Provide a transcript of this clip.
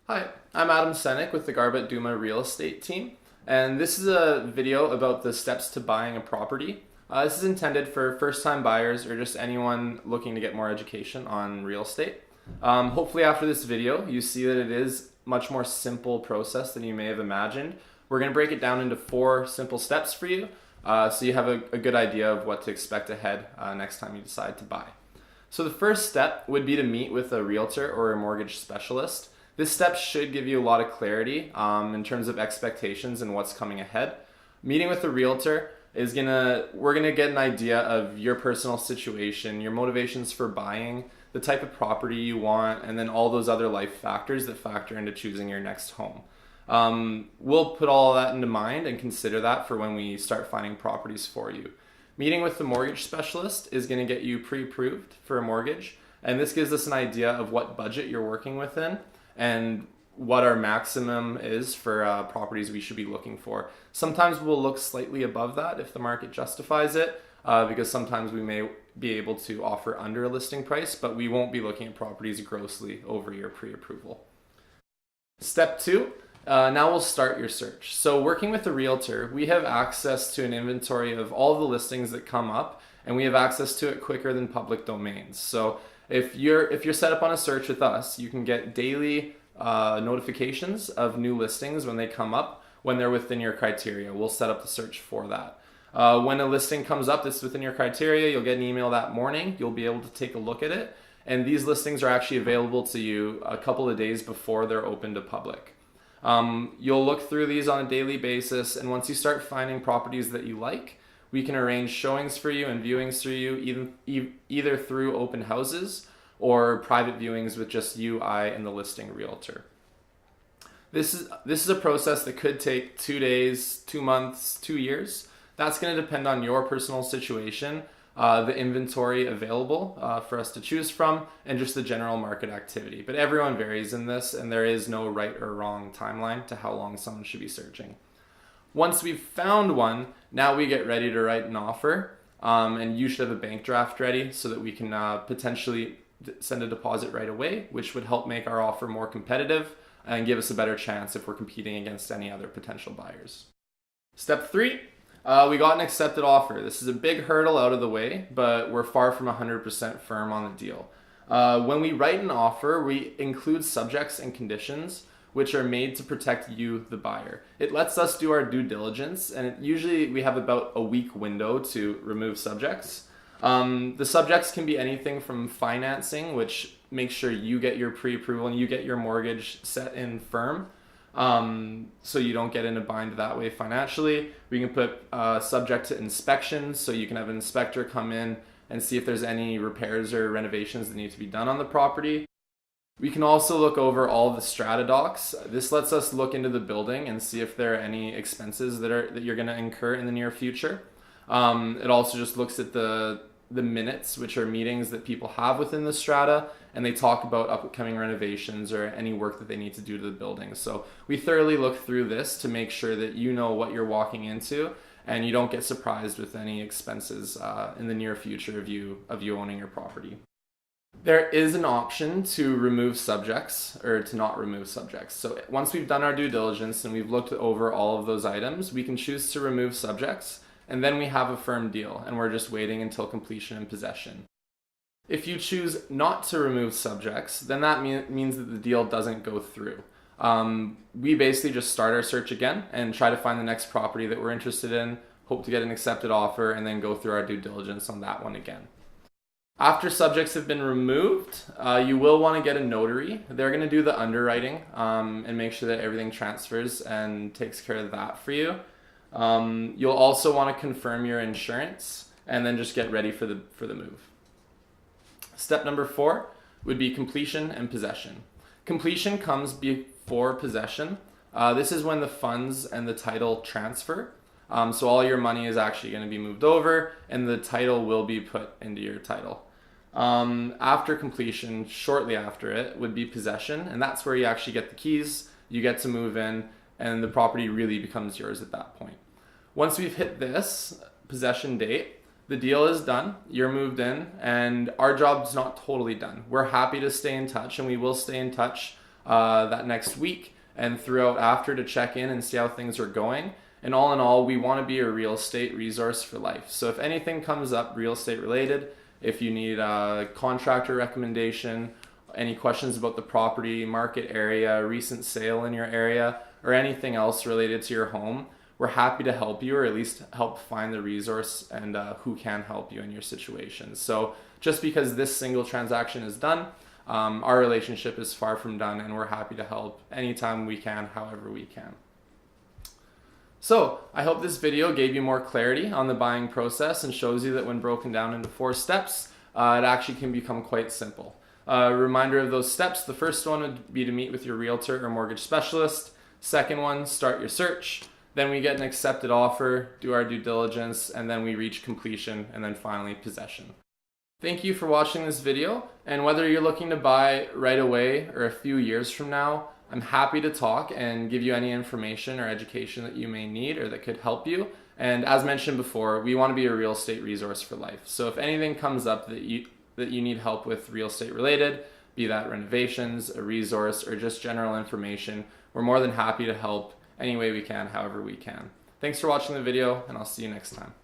Hi, I'm Adam Senuik with the Garbutt+Dumas real estate team, and this is a video about the steps to buying a property. This is intended for first-time buyers or just anyone looking to get more education on real estate. Hopefully after this video, you see that it is much more simple process than you may have imagined. We're going to break it down into 4 simple steps for you, so you have a good idea of what to expect ahead next time you decide to buy. So the first step would be to meet with a realtor or a mortgage specialist. This step should give you a lot of clarity in terms of expectations and what's coming ahead. Meeting with a realtor we're gonna get an idea of your personal situation, your motivations for buying, the type of property you want, and then all those other life factors that factor into choosing your next home. We'll put all of that into mind and consider that for when we start finding properties for you. Meeting with the mortgage specialist is going to get you pre-approved for a mortgage, and this gives us an idea of what budget you're working within and what our maximum is for properties we should be looking for. Sometimes we'll look slightly above that if the market justifies it, because sometimes we may be able to offer under a listing price, but we won't be looking at properties grossly over your pre-approval. Step 2, now we'll start your search. So working with a realtor, we have access to an inventory of all the listings that come up, and we have access to it quicker than public domains. So if you're set up on a search with us, you can get daily notifications of new listings when they come up, when they're within your criteria. We'll set up the search for that. When a listing comes up that's within your criteria, you'll get an email that morning. You'll be able to take a look at it. And these listings are actually available to you a couple of days before they're open to public. You'll look through these on a daily basis, and once you start finding properties that you like, we can arrange showings for you and viewings for you, either through open houses or private viewings with just you, I, and the listing realtor. This is a process that could take 2 days, 2 months, 2 years. That's going to depend on your personal situation, the inventory available for us to choose from, and just the general market activity. But everyone varies in this, and there is no right or wrong timeline to how long someone should be searching. Once we've found one, now we get ready to write an offer, and you should have a bank draft ready so that we can potentially send a deposit right away, which would help make our offer more competitive and give us a better chance if we're competing against any other potential buyers. Step 3, we got an accepted offer. This is a big hurdle out of the way, but we're far from 100% firm on the deal. When we write an offer, we include subjects and conditions which are made to protect you, the buyer. It lets us do our due diligence, and usually we have about a week window to remove subjects. The subjects can be anything from financing, which makes sure you get your pre-approval and you get your mortgage set in firm, so you don't get in a bind that way financially. We can put subject to inspections, so you can have an inspector come in and see if there's any repairs or renovations that need to be done on the property. We can also look over all the strata docs. This lets us look into the building and see if there are any expenses that you're going to incur in the near future. It also just looks at the minutes, which are meetings that people have within the strata, and they talk about upcoming renovations or any work that they need to do to the building. So we thoroughly look through this to make sure that you know what you're walking into and you don't get surprised with any expenses in the near future of you owning your property. There is an option to remove subjects or to not remove subjects. So once we've done our due diligence and we've looked over all of those items, we can choose to remove subjects, and then we have a firm deal and we're just waiting until completion and possession. If you choose not to remove subjects, then that means that the deal doesn't go through. We basically just start our search again and try to find the next property that we're interested in, hope to get an accepted offer, and then go through our due diligence on that one again. After subjects have been removed, you will want to get a notary. They're going to do the underwriting and make sure that everything transfers and takes care of that for you. You'll also want to confirm your insurance and then just get ready for the move. Step number 4 would be completion and possession. Completion comes before possession. This is when the funds and the title transfer. So all your money is actually going to be moved over and the title will be put into your title. After completion, shortly after it, would be possession, and that's where you actually get the keys, you get to move in, and the property really becomes yours at that point. Once we've hit this possession date, the deal is done, you're moved in, and our job's not totally done. We're happy to stay in touch, and we will stay in touch that next week and throughout after to check in and see how things are going. And all in all, we want to be a real estate resource for life. So if anything comes up real estate related, if you need a contractor recommendation, any questions about the property, market area, recent sale in your area, or anything else related to your home, we're happy to help you, or at least help find the resource and who can help you in your situation. So just because this single transaction is done, our relationship is far from done, and we're happy to help anytime we can, however we can. So I hope this video gave you more clarity on the buying process and shows you that when broken down into 4 steps, it actually can become quite simple. A reminder of those steps: the first one would be to meet with your realtor or mortgage specialist. Second one, start your search. Then we get an accepted offer, do our due diligence, and then we reach completion, and then finally possession. Thank you for watching this video, and whether you're looking to buy right away or a few years from now, I'm happy to talk and give you any information or education that you may need or that could help you. And as mentioned before, we want to be a real estate resource for life. So if anything comes up that you need help with real estate related, be that renovations, a resource, or just general information, we're more than happy to help any way we can, however we can. Thanks for watching the video, and I'll see you next time.